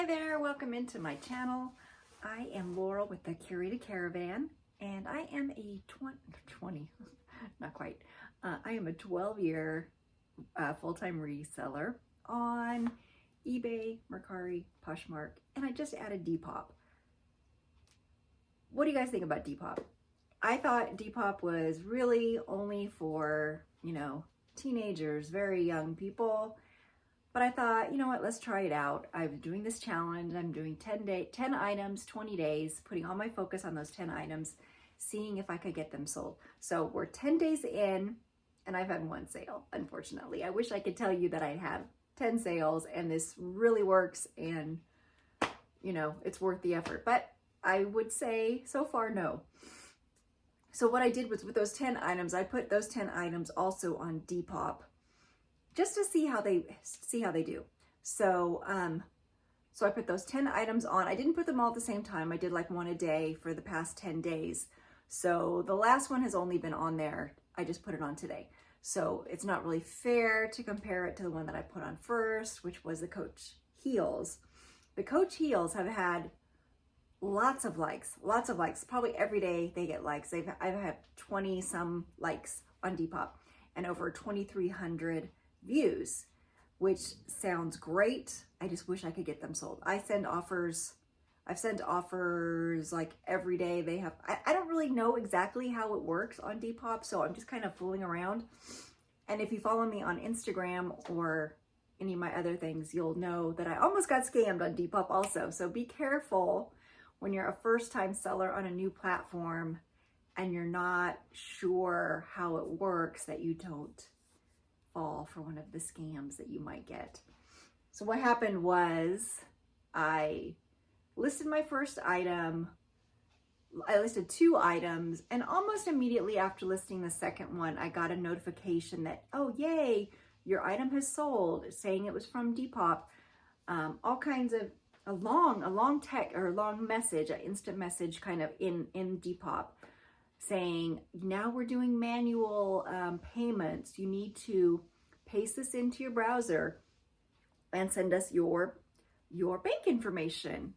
Hi there, welcome into my channel. I am Laurel with the Curated Caravan, and I am a 20, not quite, I am a 12-year full-time reseller on eBay, Mercari, Poshmark, and I just added Depop. What do you guys think about Depop? I thought Depop was really only for, teenagers, very young people. But I thought, you know what, let's try it out. I'm doing this challenge. I'm doing 10 items, 20 days, putting all my focus on those 10 items, seeing if I could get them sold. So we're 10 days in and I've had one sale, unfortunately. I wish I could tell you that I have 10 sales and this really works and, it's worth the effort. But I would say so far, no. So what I did was with those 10 items, I put those 10 items also on Depop, just to see how they do. So I put those 10 items on. I didn't put them all at the same time. I did like one a day for the past 10 days. So the last one has only been on there. I just put it on today. So it's not really fair to compare it to the one that I put on first, which was the Coach heels. The Coach heels have had lots of likes. Probably every day they get likes. I've had 20 some likes on Depop and over 2,300 views, which sounds great. I just wish I could get them sold. I've sent offers like every day. I don't really know exactly how it works on Depop, so I'm just kind of fooling around. And if you follow me on Instagram or any of my other things, you'll know that I almost got scammed on Depop also. So be careful when you're a first-time seller on a new platform and you're not sure how it works, that you don't fall for one of the scams that you might get. So what happened was I listed my first item. I listed 2 items, and almost immediately after listing the second one, I got a notification that, oh yay, your item has sold, saying it was from Depop. All kinds of a long text or a long message, an instant message kind of in Depop, saying, now we're doing manual payments. You need to paste this into your browser and send us your bank information.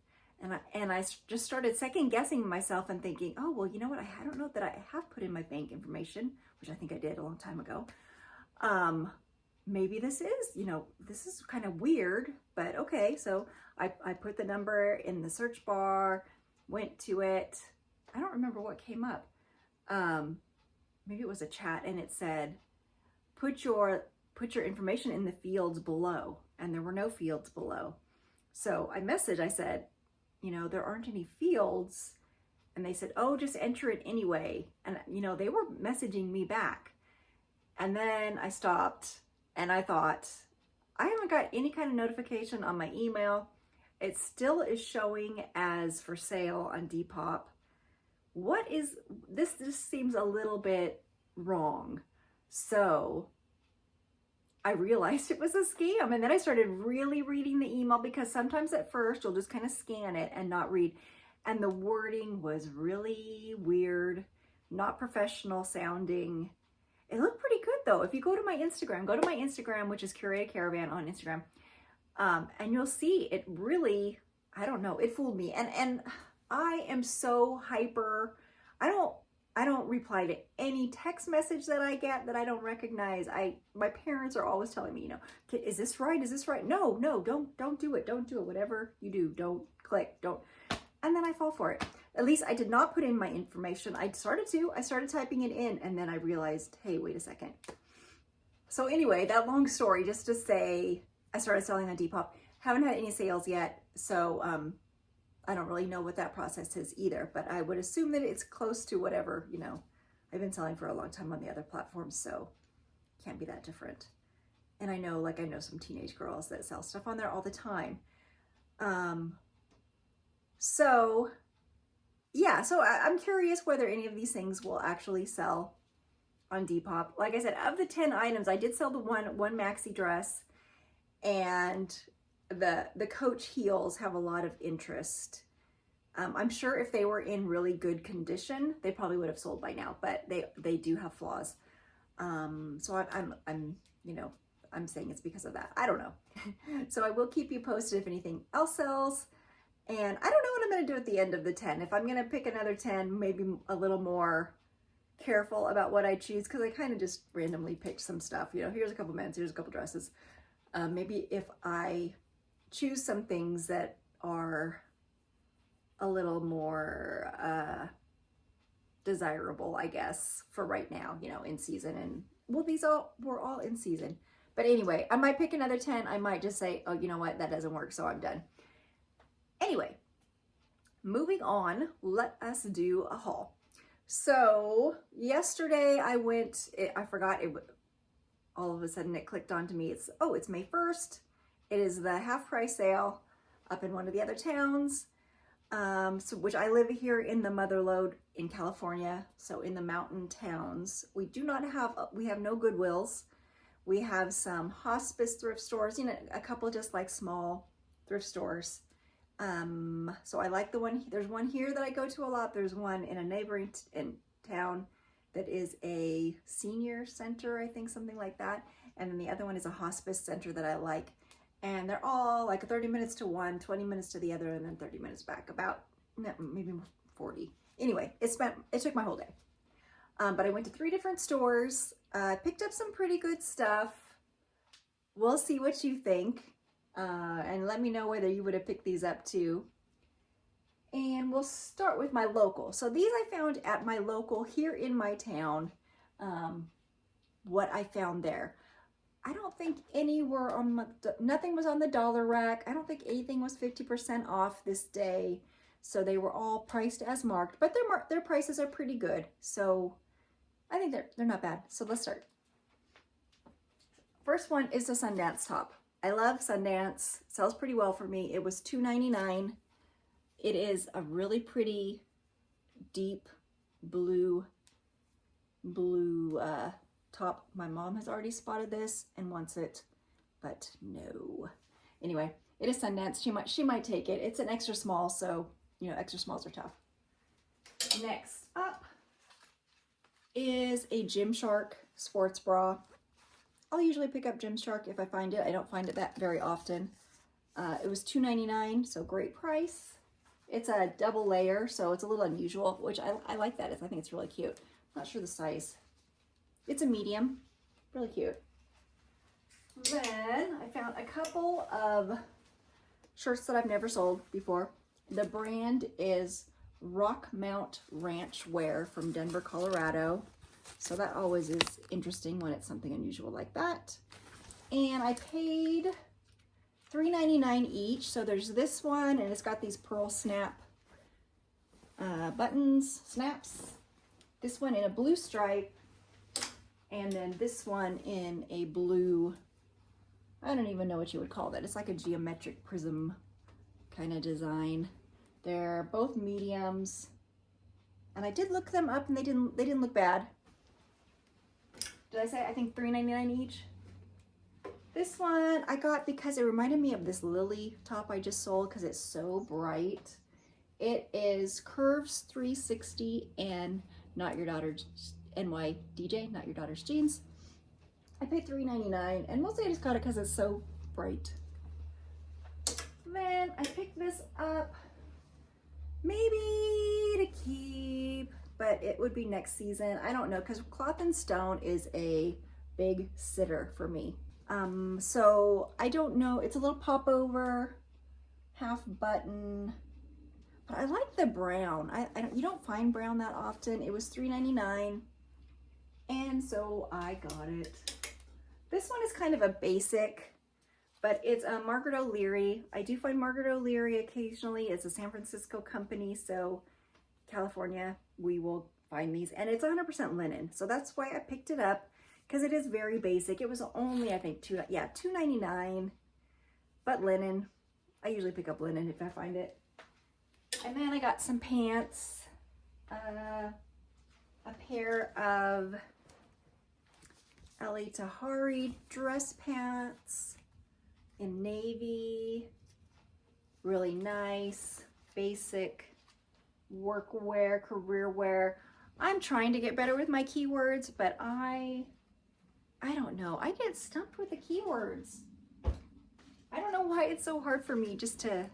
And I just started second guessing myself and thinking, oh, well, you know what? I don't know that I have put in my bank information, which I think I did a long time ago. Maybe this is kind of weird, but okay. So I put the number in the search bar, went to it. I don't remember what came up. Maybe it was a chat, and it said, put your information in the fields below, and there were no fields below. So I messaged, I said, there aren't any fields. And they said, oh, just enter it anyway. And, they were messaging me back. And then I stopped and I thought, I haven't got any kind of notification on my email. It still is showing as for sale on Depop. What is this? This seems a little bit wrong. So I realized it was a scam. And then I started really reading the email, because sometimes at first you'll just kind of scan it and not read. And the wording was really weird, not professional sounding. It looked pretty good though. If you go to my Instagram, which is Curated Caravan on Instagram, and you'll see it really, I don't know, it fooled me. And I am so hyper. I don't reply to any text message that I get that I don't recognize. My parents are always telling me, is this right? Is this right? No, don't do it. Don't do it. Whatever you do, don't click, don't. And then I fall for it. At least I did not put in my information. I started typing it in, and then I realized, hey, wait a second. So anyway, that long story, just to say, I started selling on Depop. Haven't had any sales yet. So, I don't really know what that process is either, but I would assume that it's close to whatever, I've been selling for a long time on the other platforms, so can't be that different. And I know some teenage girls that sell stuff on there all the time. So I'm curious whether any of these things will actually sell on Depop. Like I said, of the 10 items, I did sell the one maxi dress, and the Coach heels have a lot of interest. I'm sure if they were in really good condition, they probably would have sold by now, but they do have flaws. So I'm I'm saying it's because of that. I don't know. So I will keep you posted if anything else sells. And I don't know what I'm going to do at the end of the 10. If I'm going to pick another 10, maybe a little more careful about what I choose, because I kind of just randomly picked some stuff. You know, here's a couple men's, here's a couple dresses. Maybe if I choose some things that are a little more desirable, I guess, for right now, you know, in season. And well, we're all in season. But anyway, I might pick another 10. I might just say, oh, you know what, that doesn't work, so I'm done. Anyway, moving on, let us do a haul. So yesterday I forgot it, all of a sudden it clicked onto me. It's May 1st. It is the half price sale up in one of the other towns, which I live here in the Motherlode in California. So in the mountain towns, we have no Goodwills. We have some hospice thrift stores, you know, a couple just like small thrift stores. So I like there's one here that I go to a lot. There's one in a neighboring town that is a senior center, I think, something like that. And then the other one is a hospice center that I like. And they're all like 30 minutes to one, 20 minutes to the other, and then 30 minutes back, about maybe 40. Anyway, it took my whole day. But I went to 3 different stores, picked up some pretty good stuff. We'll see what you think. And let me know whether you would have picked these up too. And we'll start with my local. So these I found at my local here in my town, what I found there. I don't think nothing was on the dollar rack. I don't think anything was 50% off this day. So they were all priced as marked, but their prices are pretty good. So I think they're not bad. So let's start. First one is the Sundance top. I love Sundance. It sells pretty well for me. It was $2.99. It is a really pretty deep blue top. My mom has already spotted this and wants it, but no. Anyway, it is Sundance. She might take it. It's an extra small, so you know, extra smalls are tough. Next up is a Gymshark sports bra. I'll usually pick up Gymshark if I find it. I don't find it that very often. It was $2.99, so great price. It's a double layer, so it's a little unusual, which I like that. I think it's really cute. Not sure the size. It's a medium. Really cute. Then I found a couple of shirts that I've never sold before. The brand is Rockmount Ranch Wear from Denver, Colorado. So that always is interesting when it's something unusual like that. And I paid $3.99 each. So there's this one, and it's got these pearl snap buttons, snaps. This one in a blue stripe, and then this one in a blue, I don't even know what you would call that. It's like a geometric prism kind of design. They're both mediums, and I did look them up, and they didn't look bad. Did I say I think $3.99 each? This one I got because it reminded me of this Lily top I just sold because it's so bright. It is Curves 360 and Not Your Daughter's NY DJ, Not Your Daughter's Jeans. I paid $3.99, and mostly I just got it because it's so bright. Then I picked this up maybe to keep, but it would be next season. I don't know, because Cloth and Stone is a big sitter for me. So I don't know. It's a little popover, half button, but I like the brown. You don't find brown that often. It was $3.99, and so I got it. This one is kind of a basic, but it's Margaret O'Leary. I do find Margaret O'Leary occasionally. It's a San Francisco company, so California, we will find these, and it's 100% linen. So that's why I picked it up, because it is very basic. It was only, I think, $2.99, but linen. I usually pick up linen if I find it. And then I got some pants, a pair of L.A. Tahari dress pants in navy, really nice, basic work wear, career wear. I'm trying to get better with my keywords, but I I don't know. I get stumped with the keywords. I don't know why it's so hard for me just to,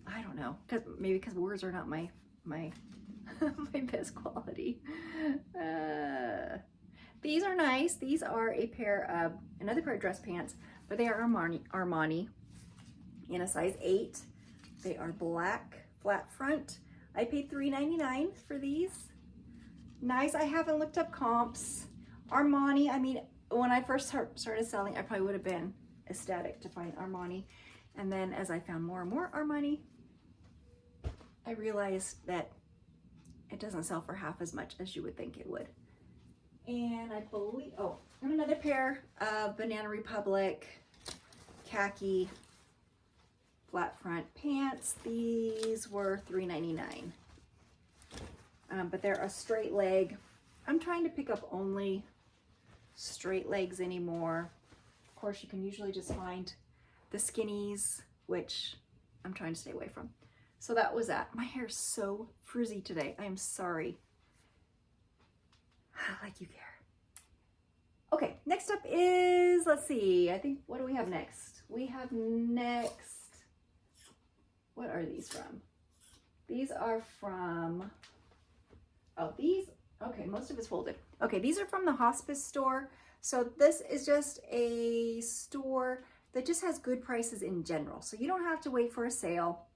I don't know, maybe because words are not my my best quality. These are nice. These are another pair of dress pants, but they are Armani in a size 8. They are black, flat front. I paid $3.99 for these. Nice. I haven't looked up comps. Armani, I mean, when I first started selling, I probably would have been ecstatic to find Armani. And then as I found more and more Armani, I realized that it doesn't sell for half as much as you would think it would. And I believe, oh, and another pair of Banana Republic khaki flat front pants. These were $3.99. But they're a straight leg. I'm trying to pick up only straight legs anymore. Of course, you can usually just find the skinnies, which I'm trying to stay away from. So that was that. My hair is so frizzy today. I am sorry. Like you care. Okay, next up is, let's see, I think, what do we have next? We have next, what are these from? These are from, oh, these, okay, most of it's folded. Okay, these are from the hospice store. So this is just a store that just has good prices in general. So you don't have to wait for a sale.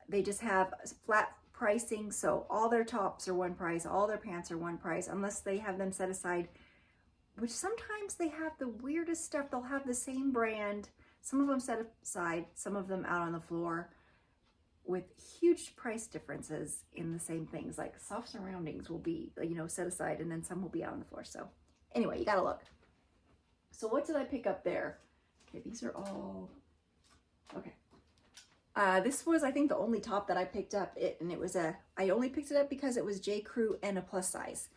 They just have flat pricing. So all their tops are one price, all their pants are one price, unless they have them set aside, which sometimes they have the weirdest stuff. They'll have the same brand, some of them set aside, some of them out on the floor, with huge price differences in the same things. Like soft surroundings will be, you know, set aside, and then some will be out on the floor. So anyway, you gotta look. So what did I pick up there? Okay, these are all, okay. This was, I think, the only top that I picked up. I only picked it up because it was J. Crew and a plus size.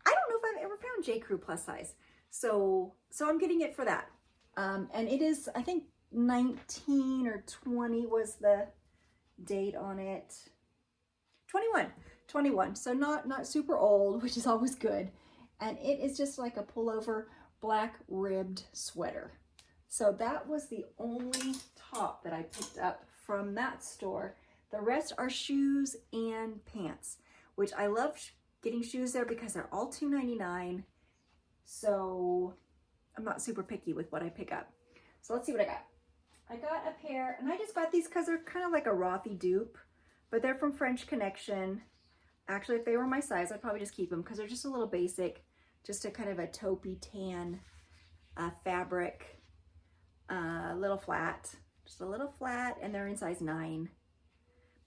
I don't know if I've ever found J. Crew plus size. So I'm getting it for that. And it is, I think 19 or 20 was the date on it. 21. So not super old, which is always good. And it is just like a pullover black ribbed sweater. So that was the only top that I picked up from that store. The rest are shoes and pants, which I love getting shoes there because they're all $2.99. So I'm not super picky with what I pick up. So let's see what I got. I got a pair, and I just got these because they're kind of like a Rothy dupe, but they're from French Connection. Actually, if they were my size, I'd probably just keep them because they're just a little basic, just a kind of a taupey tan fabric, little flat, just a little flat, and they're in size 9.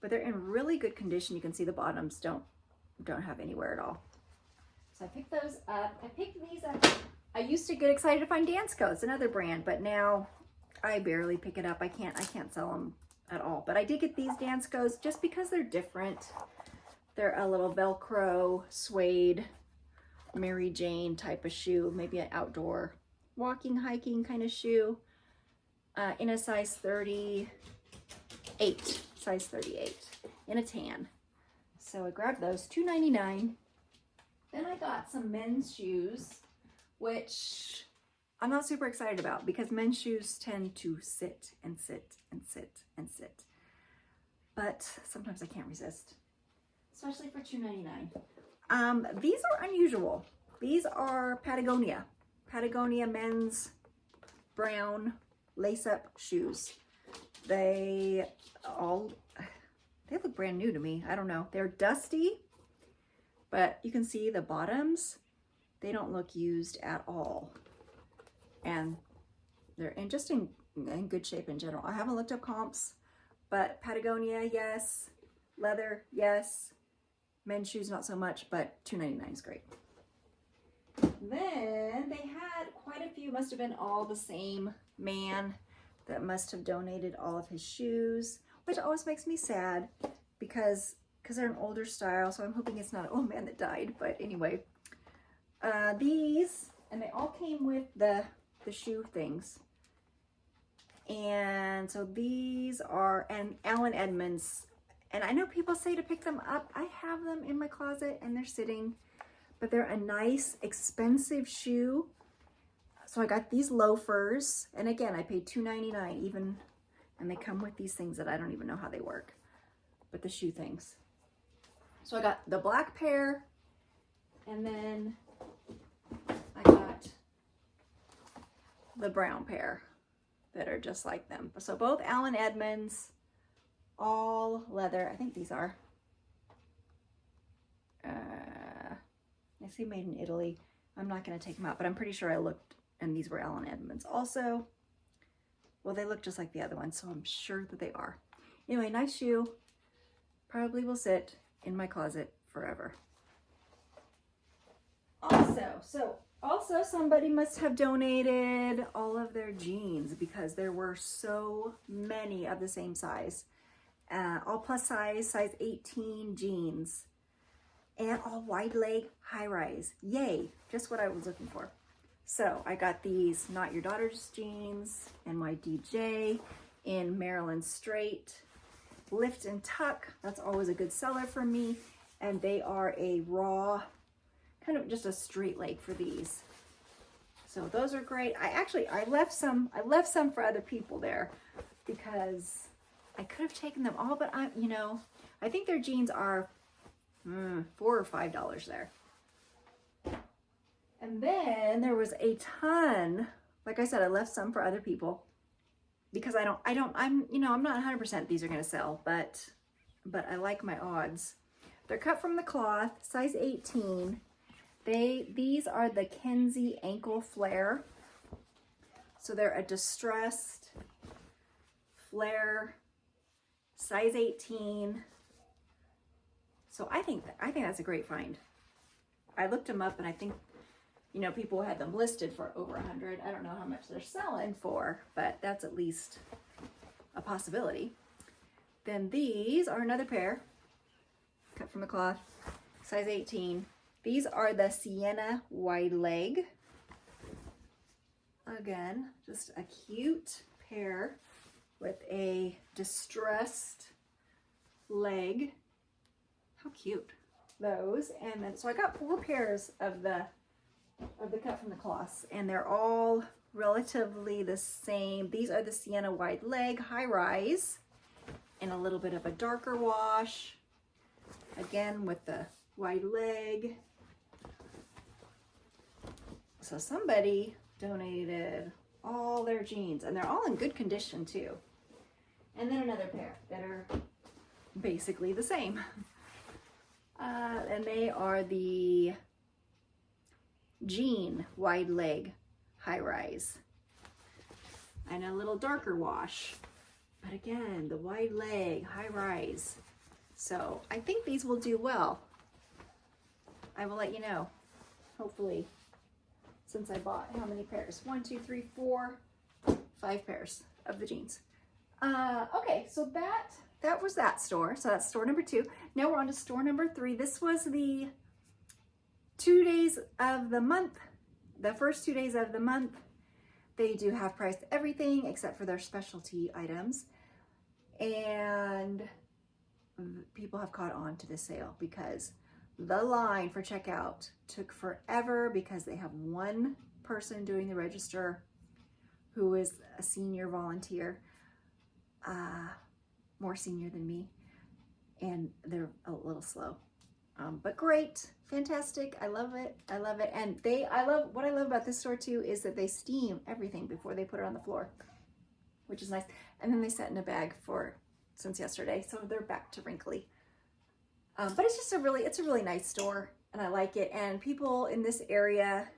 But they're in really good condition. You can see the bottoms don't have any wear at all. So I picked those up. I picked these up. I used to get excited to find Dansko. It's another brand, but now I barely pick it up. I can't sell them at all. But I did get these Danskos just because they're different. They're a little Velcro suede Mary Jane type of shoe, maybe an outdoor walking, hiking kind of shoe, in a size 38, in a tan. So I grabbed those, $2.99. Then I got some men's shoes, which I'm not super excited about because men's shoes tend to sit and sit and sit and sit. But sometimes I can't resist, especially for $2.99. These are unusual. These are Patagonia men's brown lace-up shoes. They look brand new to me. I don't know. They're dusty, but you can see the bottoms. They don't look used at all. And they're in good shape in general. I haven't looked up comps, but Patagonia, yes. Leather, yes. Men's shoes, not so much, but $2.99 is great. Then they had quite a few, must have been all the same man that must have donated all of his shoes, which always makes me sad because they're an older style, so I'm hoping it's not an old man that died. But anyway, these, and they all came with the shoe things. And so these are, and Allen Edmonds, and I know people say to pick them up. I have them in my closet and they're sitting, but they're a nice, expensive shoe. So I got these loafers, and again, I paid $2.99 even, and they come with these things that I don't even know how they work, but the shoe things. So I got the black pair, and then I got the brown pair that are just like them. So both Allen Edmonds, all leather. I think these are, I see made in Italy. I'm not going to take them out, but I'm pretty sure I looked and these were Allen Edmonds also. Well, they look just like the other ones, so I'm sure that they are. Anyway, nice shoe. Probably will sit in my closet forever. Also somebody must have donated all of their jeans because there were so many of the same size. All plus size 18 jeans, and all wide leg high rise. Yay, just what I was looking for. So I got these Not Your Daughter's jeans and my DJ in Maryland Straight. Lift and tuck, that's always a good seller for me. And they are a raw, kind of just a straight leg for these. So those are great. I left some for other people there because I could have taken them all, but I think their jeans are $4 or $5 there. And then there was a ton, like I said, I left some for other people because I'm not 100% these are going to sell, but I like my odds. They're cut from the cloth, size 18. These are the Kenzie ankle flare. So they're a distressed flare, size 18. So I think that's a great find. I looked them up and I think, people had them listed for over 100. I don't know how much they're selling for, but that's at least a possibility. Then these are another pair, cut from the cloth, size 18. These are the Sienna wide leg. Again, just a cute pair with a distressed leg. How cute. Those. And then, so I got 4 pairs of the cut from the cloths, and they're all relatively the same. These are the Sienna wide leg, high rise, and a little bit of a darker wash. Again, with the wide leg. So somebody donated all their jeans, and they're all in good condition too. And then another pair that are basically the same. And they are the jean wide leg high rise. And a little darker wash. But again, the wide leg high rise. So I think these will do well. I will let you know, hopefully, since I bought how many pairs? 1, 2, 3, 4, 5 pairs of the jeans. Okay, so that was that store. So that's store number 2. Now we're on to store number 3. This was the 2 days of the month. The first 2 days of the month, they do have priced everything except for their specialty items. And people have caught on to this sale because the line for checkout took forever because they have one person doing the register who is a senior volunteer, more senior than me, and they're a little slow. But great, fantastic. I love it. I love it. And what I love about this store too is that they steam everything before they put it on the floor, which is nice. And then they set in a bag since yesterday, so they're back to wrinkly. But it's just a really nice store, and I like it. And people in this area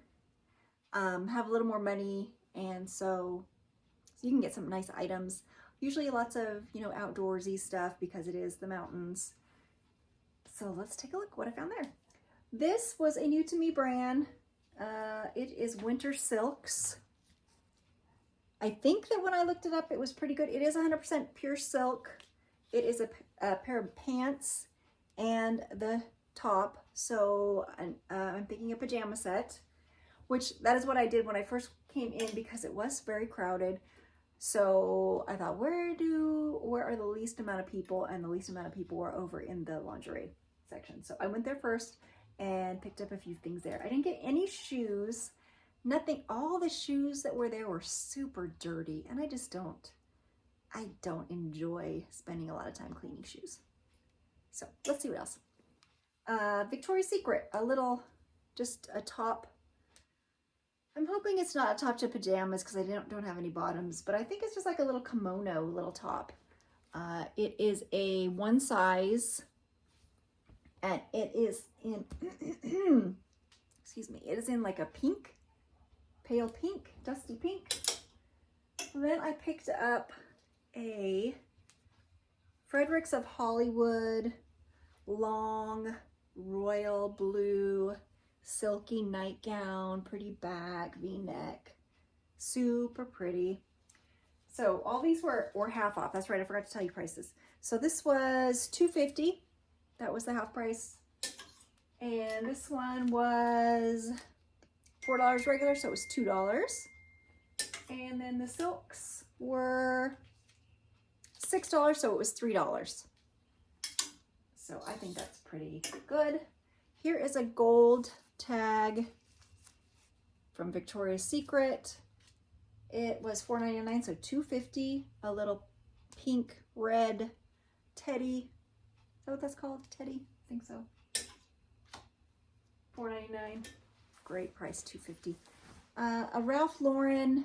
have a little more money, and so you can get some nice items. Usually lots of, outdoorsy stuff because it is the mountains. So let's take a look what I found there. This was a new to me brand. It is Winter Silks. I think that when I looked it up, it was pretty good. It is 100% pure silk. It is a pair of pants and the top. So I'm thinking a pajama set, which that is what I did when I first came in because it was very crowded. So I thought, where are the least amount of people? And the least amount of people were over in the lingerie section. So I went there first, and picked up a few things there. I didn't get any shoes, nothing. All the shoes that were there were super dirty, and I don't enjoy spending a lot of time cleaning shoes. So let's see what else. Victoria's Secret, just a top. I'm hoping it's not a top to pajamas because I don't have any bottoms, but I think it's just like a little kimono little top. It is a one size, and it is in, excuse me, it is in like a pink, pale pink, dusty pink. And then I picked up a Fredericks of Hollywood long royal blue silky nightgown, pretty back, v-neck, super pretty. So all these were half off. That's right, I forgot to tell you prices. So this was $2.50. That was the half price. And this one was $4 regular, so it was $2. And then the silks were $6, so it was $3. So I think that's pretty good. Here is a gold tag from Victoria's Secret. It was $4.99, so $2.50. A little pink red teddy. Is that what that's called? Teddy? I think so. $4.99. Great price, $2.50. A Ralph Lauren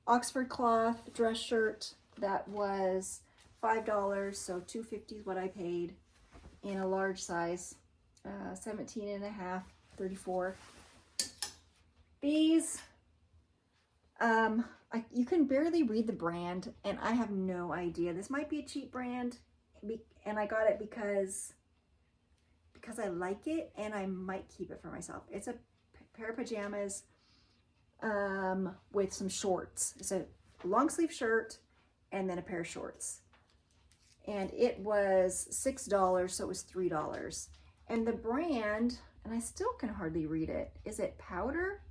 Oxford cloth dress shirt that was $5, so $2.50 is what I paid, in a large size, 17.5, 34. These, you can barely read the brand, and I have no idea. This might be a cheap brand, and I got it because I like it, and I might keep it for myself. It's a pair of pajamas with some shorts. It's a long sleeve shirt and then a pair of shorts. And it was $6, so it was $3. And the brand, and I still can hardly read it, is it Powder?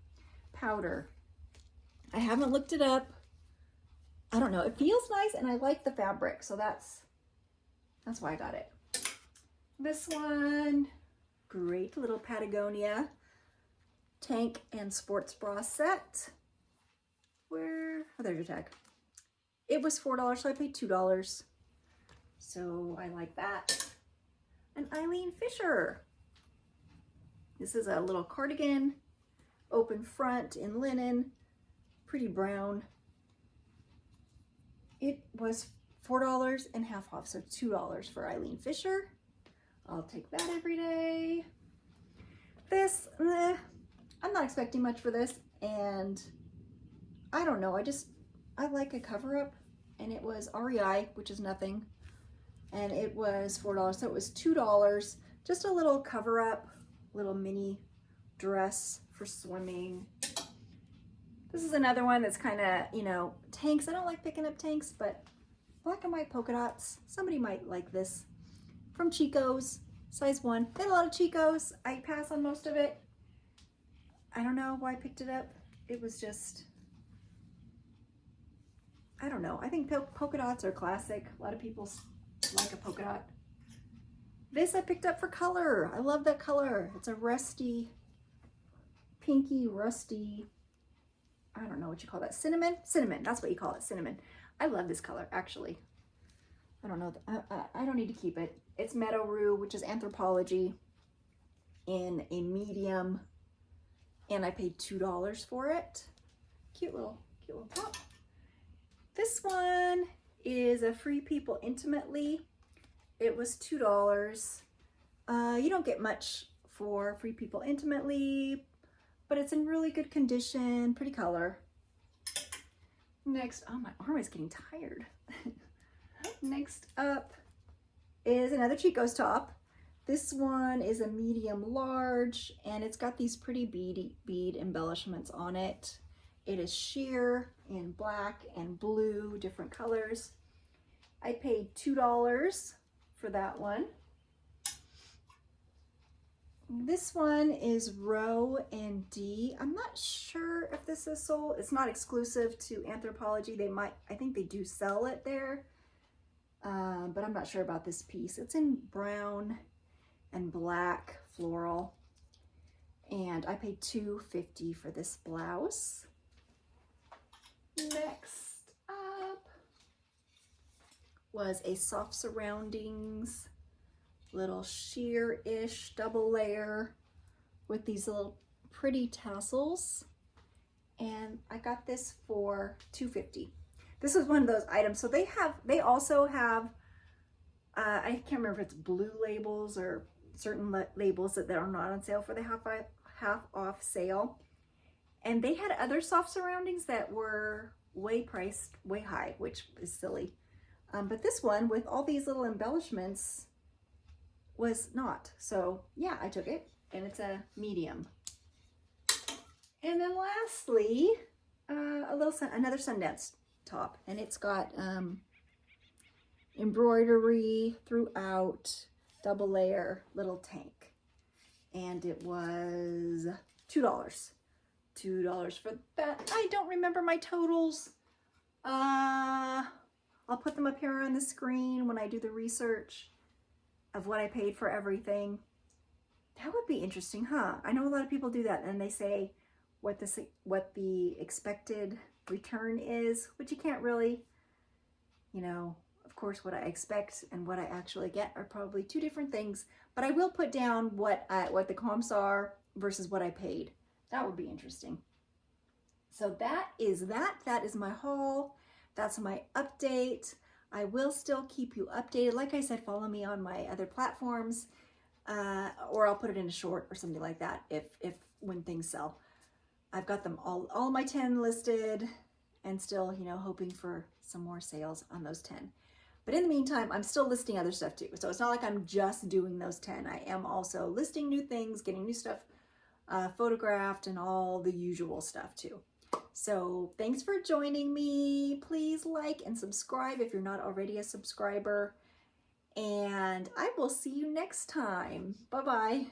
Powder. I haven't looked it up. I don't know. It feels nice, and I like the fabric, so that's why I got it. This one, great little Patagonia tank and sports bra set. Oh, there's your tag. It was $4, so I paid $2. So I like that. An Eileen Fisher. This is a little cardigan, open front in linen, pretty brown. It was $4 and half off, so $2 for Eileen Fisher. I'll take that every day. This, I'm not expecting much for this, and I don't know, I like a cover-up, and it was REI, which is nothing, and it was $4, so it was $2. Just a little cover-up, little mini dress for swimming. This is another one that's kind of, tanks. I don't like picking up tanks, but black and white polka dots. Somebody might like this. From Chico's, size 1. They had a lot of Chico's. I pass on most of it. I don't know why I picked it up. It was just, I don't know. I think polka dots are classic. A lot of people like a polka dot. This I picked up for color. I love that color. It's a rusty, pinky, rusty, I don't know what you call that. Cinnamon? Cinnamon. That's what you call it. Cinnamon. I love this color, actually. I don't know. I don't need to keep it. It's Meadow Rue, which is Anthropology, in a medium, and I paid $2 for it. Cute little top. This one is a Free People Intimately. It was $2. You don't get much for Free People Intimately, but it's in really good condition, pretty color. Next, oh, my arm is getting tired. Next up is another Chico's top. This one is a medium large, and it's got these pretty bead embellishments on it. It is sheer in black and blue, different colors. I paid $2 for that one. This one is Row and D. I'm not sure if this is sold. It's not exclusive to Anthropology. I think they do sell it there, but I'm not sure about this piece. It's in brown and black floral. And I paid $2.50 for this blouse. Next up was a soft surroundings, little sheer-ish double layer with these little pretty tassels. And I got this for $2.50. This was one of those items. So they also have, I can't remember if it's blue labels or certain labels that are not on sale for the half off sale. And they had other soft surroundings that were priced way high, which is silly. But this one with all these little embellishments was not. So yeah, I took it, and it's a medium. And then lastly, another Sundance top, and it's got embroidery throughout, double layer little tank, and it was $2. $2 for that. I don't remember my totals. I'll put them up here on the screen when I do the research of what I paid for everything. That would be interesting, huh? I know a lot of people do that, and they say what the expected return is, which you can't really, you know, of course, what I expect and what I actually get are probably two different things, but I will put down what the comps are versus what I paid. That would be interesting. So that is my haul. That's my update. I will still keep you updated. Like I said, follow me on my other platforms, or I'll put it in a short or something like that if when things sell. I've got them all my 10 listed, and still, you know, hoping for some more sales on those 10. But in the meantime, I'm still listing other stuff too. So it's not like I'm just doing those 10. I am also listing new things, getting new stuff photographed, and all the usual stuff too. So thanks for joining me. Please like and subscribe if you're not already a subscriber. And I will see you next time. Bye-bye.